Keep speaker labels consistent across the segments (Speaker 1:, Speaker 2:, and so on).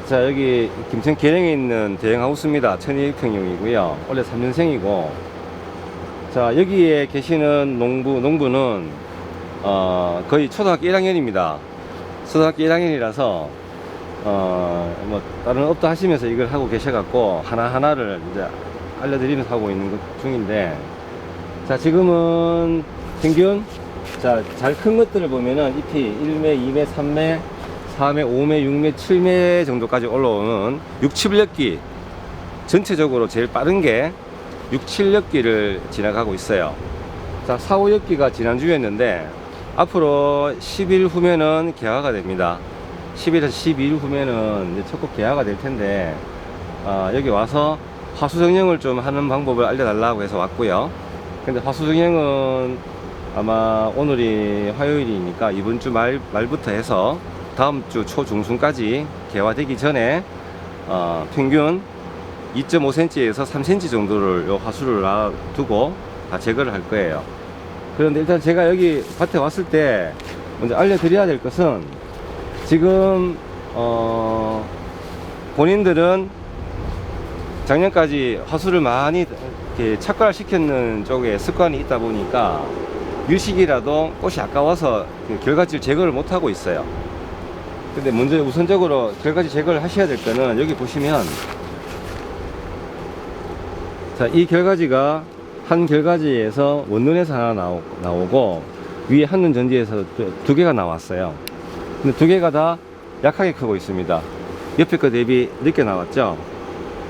Speaker 1: 자, 여기 김천 계령에 있는 대형하우스입니다. 1200평형이고요. 원래 3년생이고, 자, 여기에 계시는 농부는 거의 초등학교 1학년입니다. 초등학교 1학년이라서 뭐 다른 업도 하시면서 이걸 하고 계셔갖고 하나하나를 이제 알려드리면서 하고 있는 중인데, 자, 지금은 평균, 자, 잘 큰 것들을 보면은 잎이 1매, 2매, 3매, 4매, 5매, 6매, 7매 정도까지 올라오는 6, 7력기, 전체적으로 제일 빠른 게 6, 7력기를 지나가고 있어요. 자, 4, 5력기가 지난주였는데 앞으로 10일 후면은 개화가 됩니다. 10일에서 12일 후면은 이제 첫곡 개화가 될 텐데, 여기 와서 화수정형을 좀 하는 방법을 알려달라고 해서 왔고요. 근데 화수정형은 아마 오늘이 화요일이니까 이번 주 말부터 해서 다음 주 초중순까지 개화되기 전에 평균 2.5cm에서 3cm 정도를 요 화수를 놔두고 다 제거를 할 거예요. 그런데 일단 제가 여기 밭에 왔을 때 먼저 알려드려야 될 것은, 지금 본인들은 작년까지 화수를 많이 이렇게 착과를 시켰는 쪽에 습관이 있다 보니까 일식이라도 꽃이 아까워서 결과지를 제거를 못 하고 있어요. 근데 먼저 우선적으로 결과지 제거를 하셔야 될 거는, 여기 보시면, 자, 이 결과지가 한 결과지에서 원눈에서 하나 나오고 위에 한눈 전지에서 두 개가 나왔어요. 근데 두 개가 다 약하게 크고 있습니다. 옆에 거 대비 늦게 나왔죠.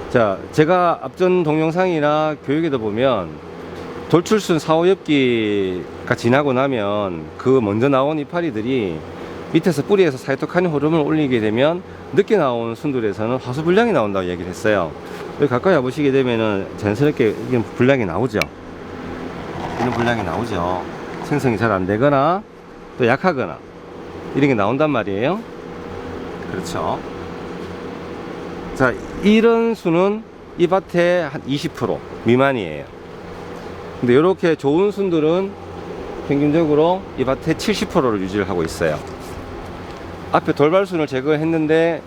Speaker 1: 자, 제가 앞전 동영상이나 교육에도 보면 돌출순 4, 5엽기가 지나고 나면 그 먼저 나온 이파리들이 밑에서 뿌리에서 사이토카닌 호르몬을 올리게 되면 늦게 나온 순들에서는 화수불량이 나온다고 얘기를 했어요. 여기 가까이 와보시게 되면은 자연스럽게 이런 불량이 나오죠. 이런 불량이 나오죠. 생성이 잘 안 되거나 또 약하거나 이런 게 나온단 말이에요. 그렇죠. 자, 이런 수는 이 밭에 한 20% 미만이에요. 근데 이렇게 좋은 순들은 평균적으로 이 밭에 70%를 유지를 하고 있어요. 앞에 돌발순을 제거했는데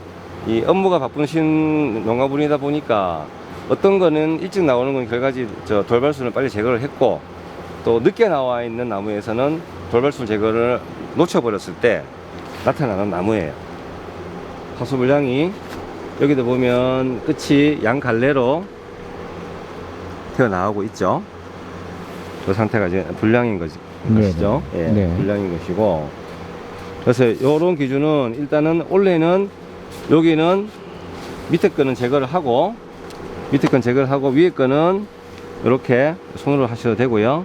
Speaker 1: 이 업무가 바쁘신 농가분이다 보니까 어떤 거는 일찍 나오는 건 결과지 돌발순을 빨리 제거를 했고, 또 늦게 나와 있는 나무에서는 돌발순 제거를 놓쳐버렸을 때 나타나는 나무예요. 화수 물량이 여기도 보면 끝이 양갈래로 튀어나오고 있죠. 그 상태가 이제 불량인 것이죠. 예,
Speaker 2: 네.
Speaker 1: 불량인 것이고, 그래서 이런 기준은 일단은 원래는 여기는 밑에 거는 제거를 하고, 밑에 건 제거를 하고 위에 거는 이렇게 손으로 하셔도 되고요.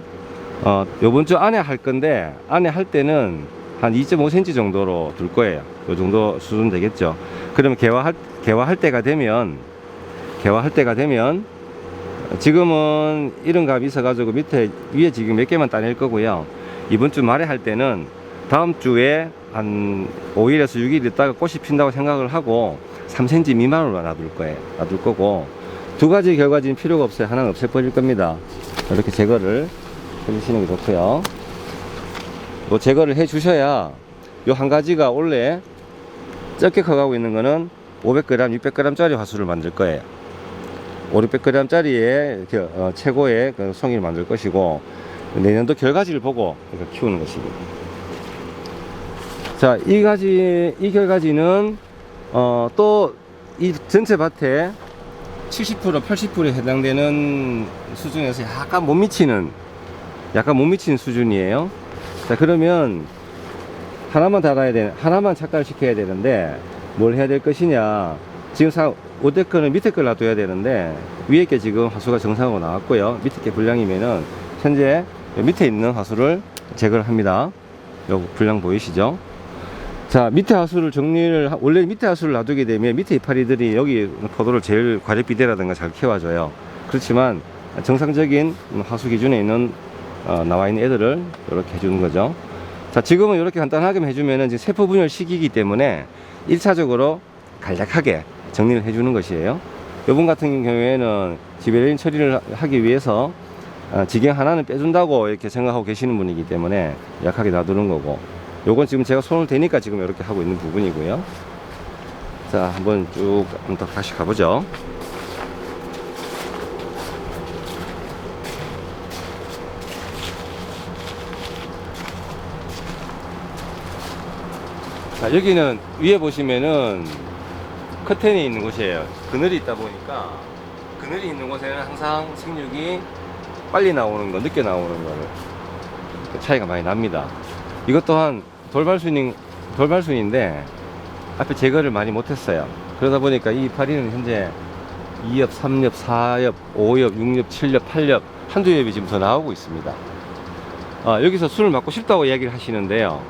Speaker 1: 요번 주 안에 할 건데, 안에 할 때는 한 2.5cm 정도로 둘 거예요. 요 정도 수준 되겠죠. 그러면 개화할 때가 되면 지금은 이런 값이 있어가지고 위에 지금 몇 개만 따낼 거고요. 이번 주 말에 할 때는 다음 주에 한 5일에서 6일 있다가 꽃이 핀다고 생각을 하고 3cm 미만으로 놔둘 거고, 두 가지 결과지는 필요가 없어요. 하나는 없애버릴 겁니다. 이렇게 제거를 해주시는 게 좋고요. 또 제거를 해 주셔야 요 한 가지가 원래 적게 커가고 있는 거는 500g, 600g 짜리 화수를 만들 거예요. 5, 600g 짜리의 최고의 그 송이를 만들 것이고, 내년도 결과지를 보고 키우는 것입니다. 자, 이 결과지는 또 이 전체 밭에 70%, 80%에 해당되는 수준에서 약간 못 미치는 수준이에요. 자, 그러면 하나만 착과를 시켜야 되는데 뭘 해야 될 것이냐. 지금 5대 거는 밑에 걸 놔둬야 되는데 위에 게 지금 화수가 정상으로 나왔고요. 밑에 게 불량이면은 현재 밑에 있는 화수를 제거를 합니다. 요 불량 보이시죠? 자, 밑에 화수를 원래 밑에 화수를 놔두게 되면 밑에 이파리들이 여기 포도를 제일 과립비대라든가 잘 키워줘요. 그렇지만 정상적인 화수 기준에 있는 나와 있는 애들을 이렇게 해주는 거죠. 자, 지금은 이렇게 간단하게 해주면은 지금 세포 분열 시기이기 때문에 1차적으로 간략하게 정리를 해주는 것이에요. 이번 같은 경우에는 지베레린 처리를 하기 위해서 지경 하나는 빼준다고 이렇게 생각하고 계시는 분이기 때문에 약하게 놔두는 거고, 요건 지금 제가 손을 대니까 지금 이렇게 하고 있는 부분이고요. 자, 한번 쭉 더 다시 가보죠. 자, 여기는 위에 보시면은 커튼이 있는 곳이에요. 그늘이 있다 보니까 그늘이 있는 곳에는 항상 생육이 빨리 나오는 거, 늦게 나오는 거를 차이가 많이 납니다. 이것 또한 돌발순인데 앞에 제거를 많이 못했어요. 그러다 보니까 이 이파리는 현재 2엽, 3엽, 4엽, 5엽, 6엽, 7엽, 8엽 한두 엽이 지금 더 나오고 있습니다. 여기서 술을 맞고 싶다고 이야기를 하시는데요.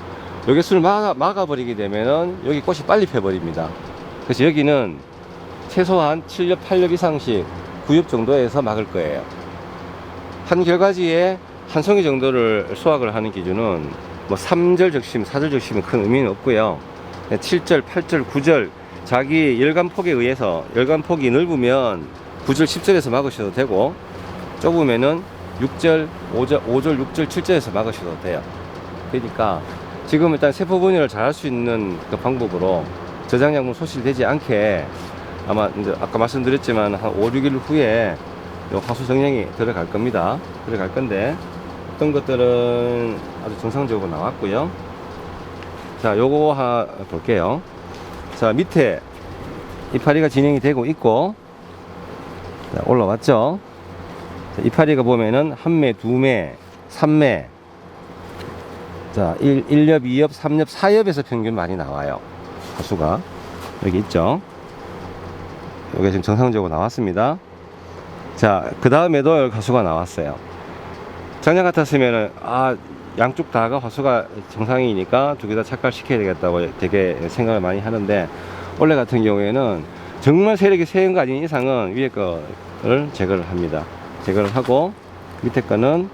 Speaker 1: 여기 술을 막아버리게 되면은 여기 꽃이 빨리 펴버립니다. 그래서 여기는 최소한 7엽, 8엽 이상씩 9엽 정도에서 막을 거예요. 한 결과지에 한 송이 정도를 수확을 하는 기준은 뭐 3절 적심, 4절 적심은 큰 의미는 없고요. 7절, 8절, 9절 자기 열감폭에 의해서 열감폭이 넓으면 9절, 10절에서 막으셔도 되고 좁으면은 6절, 5절, 6절, 7절에서 막으셔도 돼요. 그러니까 지금 일단 세포 분열을 잘 할 수 있는 그 방법으로 저장약물 소실되지 않게 아마 이제 아까 말씀드렸지만 한 5, 6일 후에 요 화수 정량이 들어갈 겁니다. 들어갈 건데 어떤 것들은 아주 정상적으로 나왔고요. 자, 요거 볼게요. 자, 밑에 이파리가 진행이 되고 있고, 자, 올라왔죠. 자, 이파리가 보면은 한 매, 두 매, 3매, 자, 1엽, 2엽, 3엽, 4엽에서 평균 많이 나와요. 화수가 여기 있죠. 여기 지금 정상적으로 나왔습니다. 자, 그 다음에도 화수가 나왔어요. 작년 같았으면은 양쪽 다가 화수가 정상이니까 두 개 다 착각시켜야 되겠다고 되게 생각을 많이 하는데, 올해 같은 경우에는 정말 세력이 세은 거 아닌 이상은 위에 거를 제거를 합니다. 제거를 하고 밑에 거는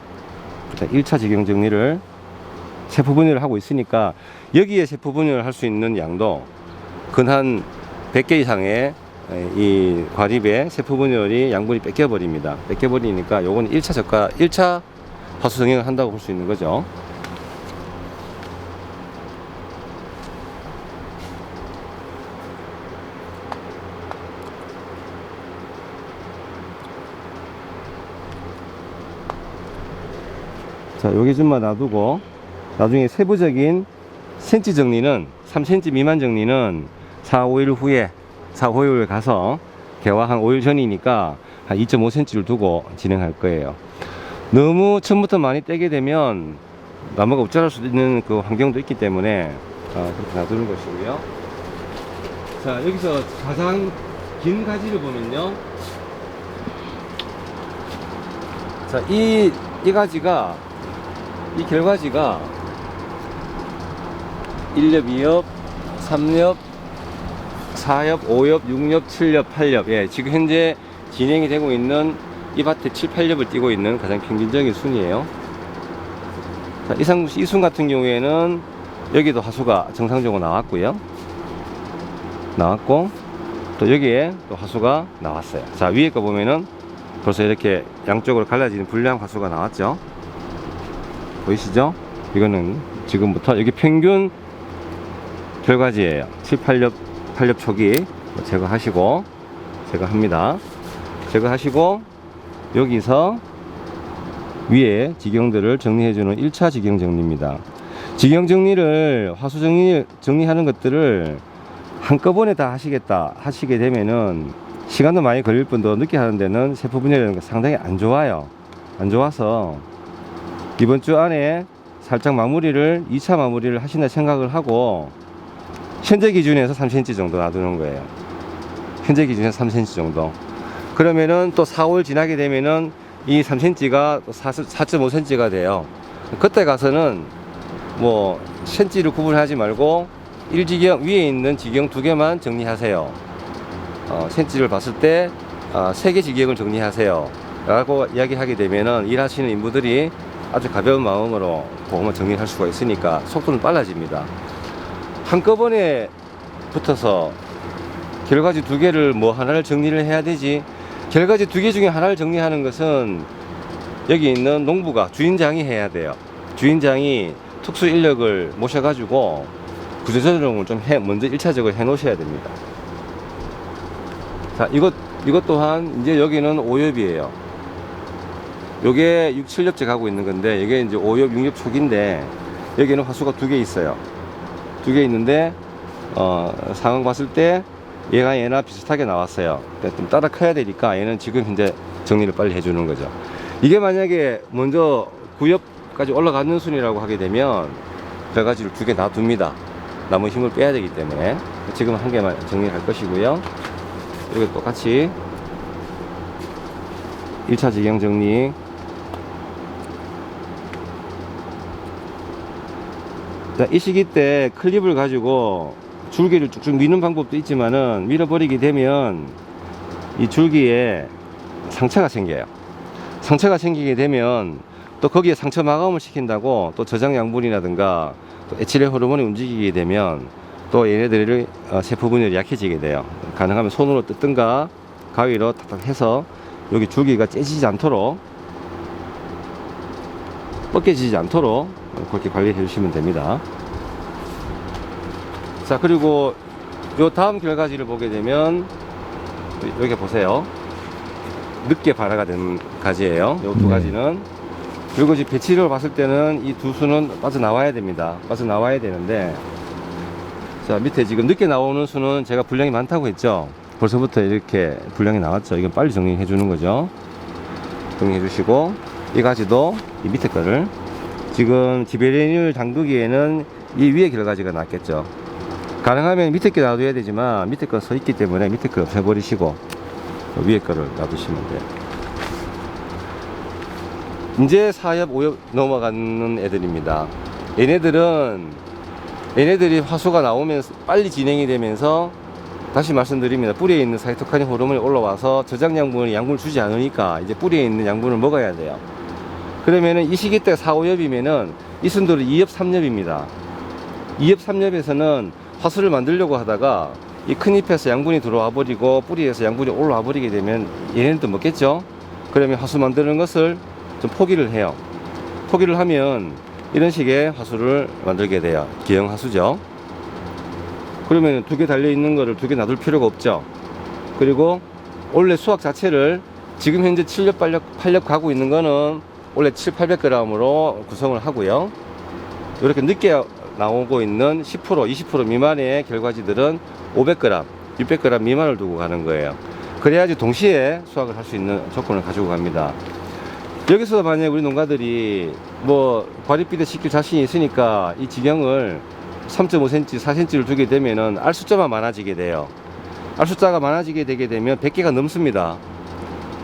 Speaker 1: 일단 1차 직영 정리를 세포 분열을 하고 있으니까 여기에 세포 분열을 할 수 있는 양도 근 한 100개 이상의 이 과립에 세포 분열이 양분이 뺏겨버립니다. 뺏겨버리니까 요건 1차 화수 정형을 한다고 볼 수 있는 거죠. 자, 여기 좀만 놔두고 나중에 세부적인 센치 정리는 3cm 미만 정리는 4, 5일 후에 4, 5일 가서 개화 한 5일 전이니까 한 2.5cm를 두고 진행할 거예요. 너무 처음부터 많이 떼게 되면 나무가 옵절할 수 있는 그 환경도 있기 때문에 그렇게 놔두는 것이고요. 자, 여기서 가장 긴 가지를 보면요. 자, 이 가지가, 이 결과지가 1엽, 2엽, 3엽, 4엽, 5엽, 6엽, 7엽, 8엽. 예, 지금 현재 진행이 되고 있는 이 밭에 7, 8엽을 띄고 있는 가장 평균적인 순이에요. 자, 이 순 같은 경우에는 여기도 화수가 정상적으로 나왔고요. 나왔고, 또 여기에 또 화수가 나왔어요. 자, 위에 거 보면은 벌써 이렇게 양쪽으로 갈라지는 불량 화수가 나왔죠. 보이시죠? 이거는 지금부터 여기 평균 결과지예요. 7, 8엽 초기 제거합니다. 제거하시고 여기서 위에 직영들을 정리해주는 1차 직영 정리입니다. 직영 정리를, 화수 정리하는 것들을 한꺼번에 다 하시게 되면은 시간도 많이 걸릴 뿐더 늦게 하는 데는 세포 분열이라는 게 상당히 안 좋아요. 안 좋아서 이번 주 안에 살짝 2차 마무리를 하신다 생각을 하고 현재 기준에서 3cm 정도 놔두는 거예요. 현재 기준에서 3cm 정도. 그러면은 또 4, 5일 지나게 되면은 이 3cm가 4.5cm가 돼요. 그때 가서는 뭐 cm를 구분하지 말고 1직영 위에 있는 직영 2개만 정리하세요. cm를 봤을 때 3개 직영을 정리하세요 라고 이야기하게 되면은 일하시는 인부들이 아주 가벼운 마음으로 그것만 정리할 수가 있으니까 속도는 빨라집니다. 한꺼번에 붙어서 결과지 2개를 하나를 정리를 해야 되지, 결과지 2개 중에 하나를 정리하는 것은 여기 있는 농부가, 주인장이 해야 돼요. 주인장이 특수 인력을 모셔가지고 구조조정을 좀 먼저 1차적으로 해 놓으셔야 됩니다. 자, 이것 또한 이제 여기는 5엽이에요. 요게 6, 7엽째 가고 있는 건데, 이게 이제 5엽, 6엽 초기인데, 여기는 화수가 2개 있어요. 2개 있는데, 상황 봤을 때, 얘나 비슷하게 나왔어요. 그러니까 좀 따라 커야 되니까, 얘는 지금 현재 정리를 빨리 해주는 거죠. 이게 만약에 먼저 9엽까지 올라가는 순이라고 하게 되면, 결과지를 2개 놔둡니다. 남은 힘을 빼야 되기 때문에. 지금 한 개만 정리할 것이고요. 이거 똑같이 1차 지경 정리. 자, 이 시기 때 클립을 가지고 줄기를 쭉쭉 미는 방법도 있지만은, 밀어버리게 되면 이 줄기에 상처가 생겨요. 상처가 생기게 되면 또 거기에 상처 마감을 시킨다고 또 저장 양분이라든가 또 에틸렌 호르몬이 움직이게 되면 또 얘네들이 세포 분열이 약해지게 돼요. 가능하면 손으로 뜯든가 가위로 탁탁 해서 여기 줄기가 째지지 않도록, 벗겨지지 않도록 그렇게 관리해 주시면 됩니다. 자, 그리고 요 다음 결과지를 보게 되면 여기 보세요. 늦게 발화가 된 가지예요. 요 두 가지는. 그리고 지금 배치를 봤을 때는 이 두 수는 빠져나와야 됩니다. 빠져나와야 되는데, 자, 밑에 지금 늦게 나오는 수는 제가 분량이 많다고 했죠. 벌써부터 이렇게 분량이 나왔죠. 이건 빨리 정리해 주는 거죠. 정리해 주시고, 이 가지도 이 밑에 거를, 지금 지베레늄을 담그기에는 이 위에 결과지가 낫겠죠. 가능하면 밑에 게 놔둬야 되지만 밑에 거 서 있기 때문에 밑에 거 없애버리시고 위에 거를 놔두시면 돼요. 이제 4엽, 5엽 넘어가는 애들입니다. 얘네들이 화수가 나오면서 빨리 진행이 되면서, 다시 말씀드립니다. 뿌리에 있는 사이토카닌 호르몬이 올라와서 저장 양분을 주지 않으니까 이제 뿌리에 있는 양분을 먹어야 돼요. 그러면은 이 시기 때 4, 5엽이면은 이 순들은 2엽, 3엽입니다. 2엽, 3엽에서는 화수를 만들려고 하다가 이 큰 잎에서 양분이 들어와 버리고 뿌리에서 양분이 올라와 버리게 되면 얘네들도 먹겠죠. 그러면 화수 만드는 것을 좀 포기를 해요. 포기를 하면 이런 식의 화수를 만들게 돼요. 기형 화수죠. 그러면 2개 달려 있는 거를 2개 놔둘 필요가 없죠. 그리고 원래 수확 자체를 지금 현재 7엽, 8엽 가고 있는 거는 원래 7, 800g으로 구성을 하고요. 이렇게 늦게 나오고 있는 10%, 20% 미만의 결과지들은 500g, 600g 미만을 두고 가는 거예요. 그래야지 동시에 수확을 할 수 있는 조건을 가지고 갑니다. 여기서 만약에 우리 농가들이 뭐 과립비대 시킬 자신이 있으니까 이 지경을 3.5cm, 4cm를 두게 되면은 알 숫자만 많아지게 돼요. 알 숫자가 많아지게 되게 되면 100개가 넘습니다.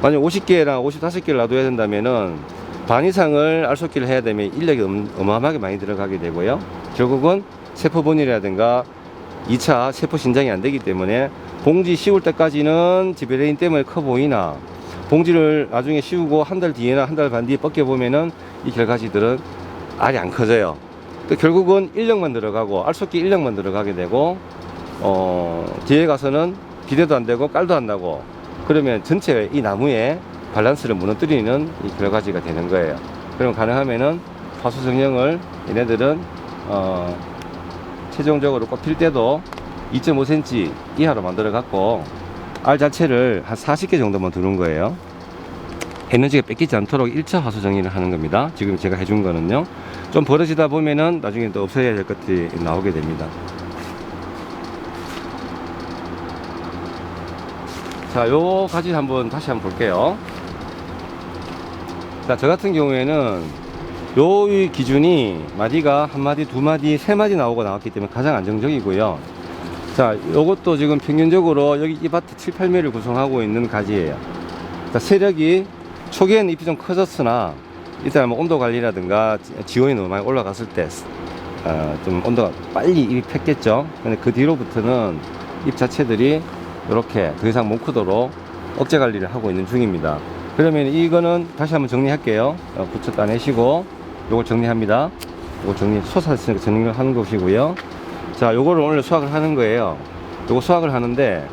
Speaker 1: 만약 50개랑 55개를 놔둬야 된다면은 반 이상을 알속기를 해야 되면 인력이 어마어마하게 많이 들어가게 되고요. 결국은 세포 분열이라든가 2차 세포 신장이 안 되기 때문에 봉지 씌울 때까지는 지베레인 때문에 커 보이나, 봉지를 나중에 씌우고 한 달 뒤에나 한 달 반 뒤에 벗겨보면은 이 결과지들은 알이 안 커져요. 결국은 인력만 들어가고 알속기 인력만 들어가게 되고, 뒤에 가서는 비대도 안 되고 깔도 안 나고, 그러면 전체 이 나무의 밸런스를 무너뜨리는 이 결과지가 되는 거예요. 그럼 가능하면은 화수 정령을 얘네들은 최종적으로 꼽힐 때도 2.5cm 이하로 만들어 갖고 알 자체를 한 40개 정도만 두는 거예요. 에너지가 뺏기지 않도록 1차 화수 정리를 하는 겁니다. 지금 제가 해준 거는요. 좀 벌어지다 보면은 나중에 또 없애야 될 것들이 나오게 됩니다. 자, 요 가지 다시 한번 볼게요. 자, 저 같은 경우에는 요 기준이 마디가 한 마디, 두 마디, 세 마디 나왔기 때문에 가장 안정적이고요. 자, 요것도 지금 평균적으로 여기 이 밭에 7, 8매를 구성하고 있는 가지예요. 자, 세력이 초기에는 잎이 좀 커졌으나 일단 뭐 온도 관리라든가 지온이 너무 많이 올라갔을 때 좀 온도가 빨리 잎이 폈겠죠. 근데 그 뒤로부터는 잎 자체들이 이렇게 더 이상 못 크도록 억제 관리를 하고 있는 중입니다. 그러면 이거는 다시 한번 정리할게요. 부처 따내시고 요걸 정리합니다. 요걸 솟았으니까 정리를 하는 것이고요. 자, 요거를 오늘 수확을 하는 거예요. 요거 수확을 하는데,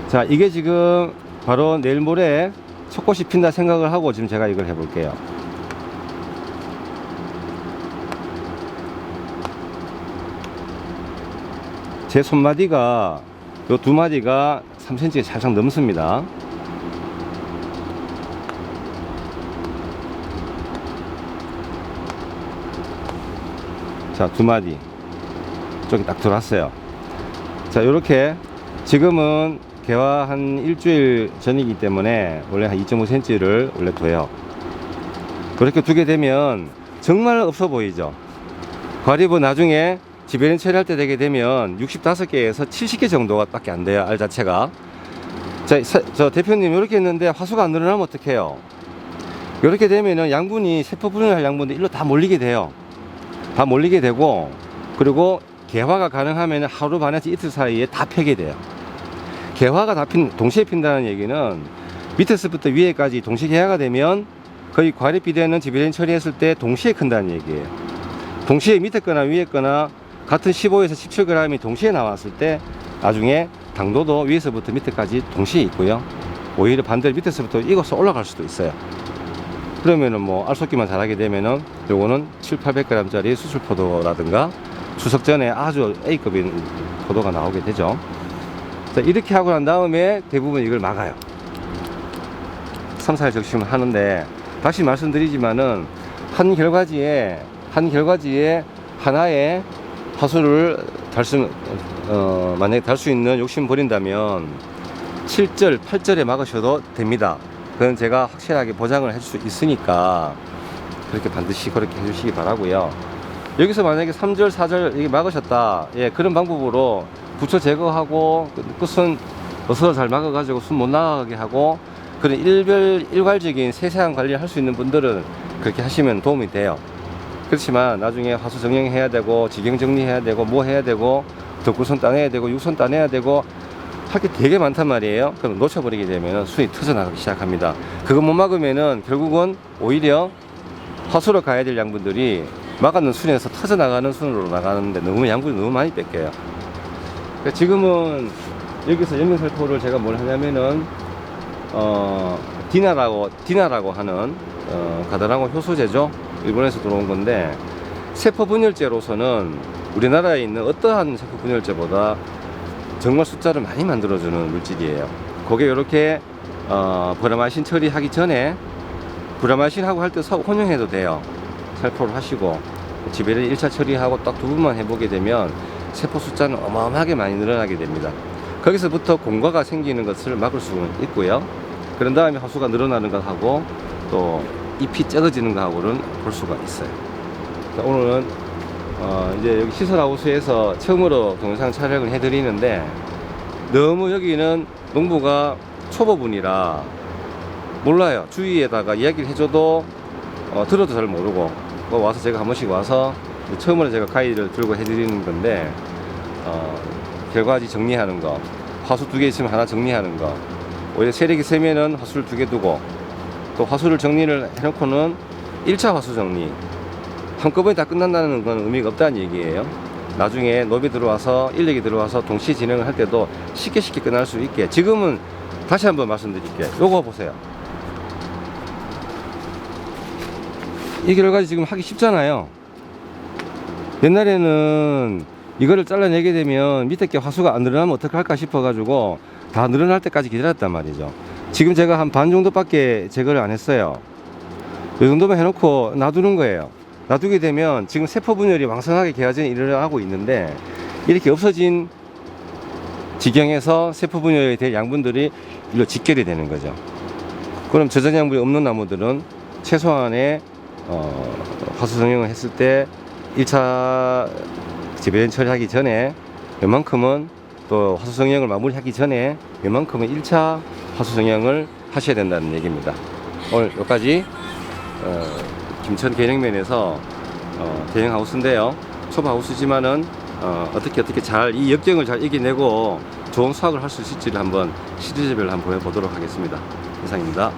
Speaker 1: 자, 이게 지금 바로 내일 모레 첫 꽃이 핀다 생각을 하고 지금 제가 이걸 해볼게요. 제 손마디가 요 두 마디가 3cm가 살짝 넘습니다. 자, 두 마디 쪽이 딱 들어왔어요. 자, 요렇게 지금은 개화 한 일주일 전이기 때문에 원래 한 2.5cm를 원래 둬요. 그렇게 두게 되면 정말 없어 보이죠. 과립은 나중에 지배련 처리할 때 되게 되면 65개에서 70개 정도가 밖에 안 돼요, 알 자체가. 자, 저 대표님 이렇게 했는데 화수가 안 늘어나면 어떡해요? 이렇게 되면은 양분이 세포 분열할 양분도 일로 다 몰리게 돼요. 다 몰리게 되고, 그리고 개화가 가능하면 하루 반에서 이틀 사이에 다 펴게 돼요. 개화가 다 동시에 핀다는 얘기는 밑에서부터 위에까지 동시에 개화가 되면 거의 과립 비대는 지배련 처리했을 때 동시에 큰다는 얘기예요. 동시에 밑에 거나 위에 거나 같은 15에서 17g이 동시에 나왔을 때 나중에 당도도 위에서부터 밑에까지 동시에 있고요. 오히려 반대로 밑에서부터 익어서 올라갈 수도 있어요. 그러면은 뭐 알속기만 잘하게 되면은 요거는 700~800g 짜리 수술 포도라든가 추석 전에 아주 A급인 포도가 나오게 되죠. 자, 이렇게 하고 난 다음에 대부분 이걸 막아요. 3, 4일 적심을 하는데, 다시 말씀드리지만은 한 결과지에 하나의 화수를 만약에 달 수 있는 욕심 버린다면 7절, 8절에 막으셔도 됩니다. 그건 제가 확실하게 보장을 해줄 수 있으니까 그렇게 반드시 그렇게 해주시기 바라고요. 여기서 만약에 3절, 4절 이게 막으셨다, 예, 그런 방법으로 부처 제거하고 끝은 어서 잘 막아가지고 숨 못 나가게 하고 그런 일괄적인 세세한 관리를 할 수 있는 분들은 그렇게 하시면 도움이 돼요. 그렇지만 나중에 화수 정령해야 되고 지경 정리해야 되고 뭐 해야 되고 덕구선 따내야 되고 육선 따내야 되고 할 게 되게 많단 말이에요. 그럼 놓쳐버리게 되면 순이 터져나가기 시작합니다. 그거 못 막으면은 결국은 오히려 화수로 가야 될 양분들이 막았는 순에서 터져나가는 순으로 나가는데 너무 양분이 너무 많이 뺏겨요. 그러니까 지금은 여기서 영양살포를 제가 뭘 하냐면은 디나라고 하는 가다랑어 효소제죠. 일본에서 들어온 건데, 세포 분열제로서는 우리나라에 있는 어떠한 세포 분열제보다 정말 숫자를 많이 만들어주는 물질이에요. 그게 이렇게 브라마신 처리하기 전에 브라마신하고 할 때 혼용해도 돼요. 살포를 하시고 지배를 1차 처리하고 딱 2번만 해보게 되면 세포 숫자는 어마어마하게 많이 늘어나게 됩니다. 거기서부터 공과가 생기는 것을 막을 수 있고요. 그런 다음에 화수가 늘어나는 것하고 또 잎이 적어지는 것하고는 볼 수가 있어요. 오늘은 이제 여기 시설하우스에서 처음으로 동영상 촬영을 해드리는데, 너무 여기는 농부가 초보분이라 몰라요. 주위에다가 이야기를 해줘도 들어도 잘 모르고, 와서 제가 한 번씩 와서 처음으로 제가 가이드를 들고 해드리는 건데, 결과지 정리하는 거, 화수 2개 있으면 하나 정리하는 거, 오히려 세력이 세면은 화수를 2개 두고, 또 화수를 정리를 해놓고는 1차 화수 정리, 한꺼번에 다 끝난다는 건 의미가 없다는 얘기예요. 나중에 노비 들어와서 인력이 들어와서 동시에 진행을 할 때도 쉽게 끝날 수 있게. 지금은 다시 한번 말씀드릴게요. 요거 보세요. 이 결과지 지금 하기 쉽잖아요. 옛날에는 이거를 잘라내게 되면 밑에 게 화수가 안 늘어나면 어떡할까 싶어가지고 다 늘어날 때까지 기다렸단 말이죠. 지금 제가 한 반 정도밖에 제거를 안 했어요. 이 정도만 해놓고 놔두는 거예요. 놔두게 되면 지금 세포 분열이 왕성하게 개화전이 일어나고 있는데, 이렇게 없어진 지경에서 세포 분열이 될 양분들이 일로 직결이 되는 거죠. 그럼 저전 양분이 없는 나무들은 최소한의 화수 정형을 했을 때 1차 지배련 처리하기 전에 웬만큼은, 또 화수 정형을 마무리하기 전에 웬만큼은 1차 화수 정형을 하셔야 된다는 얘기입니다. 오늘 여기까지 김천 계령면에서 대형 하우스인데요. 초보 하우스지만은 어떻게 잘 이 역경을 잘 이겨내고 좋은 수확을 할 수 있을지를 한번 시리즈별로 한번 보여보도록 하겠습니다. 이상입니다.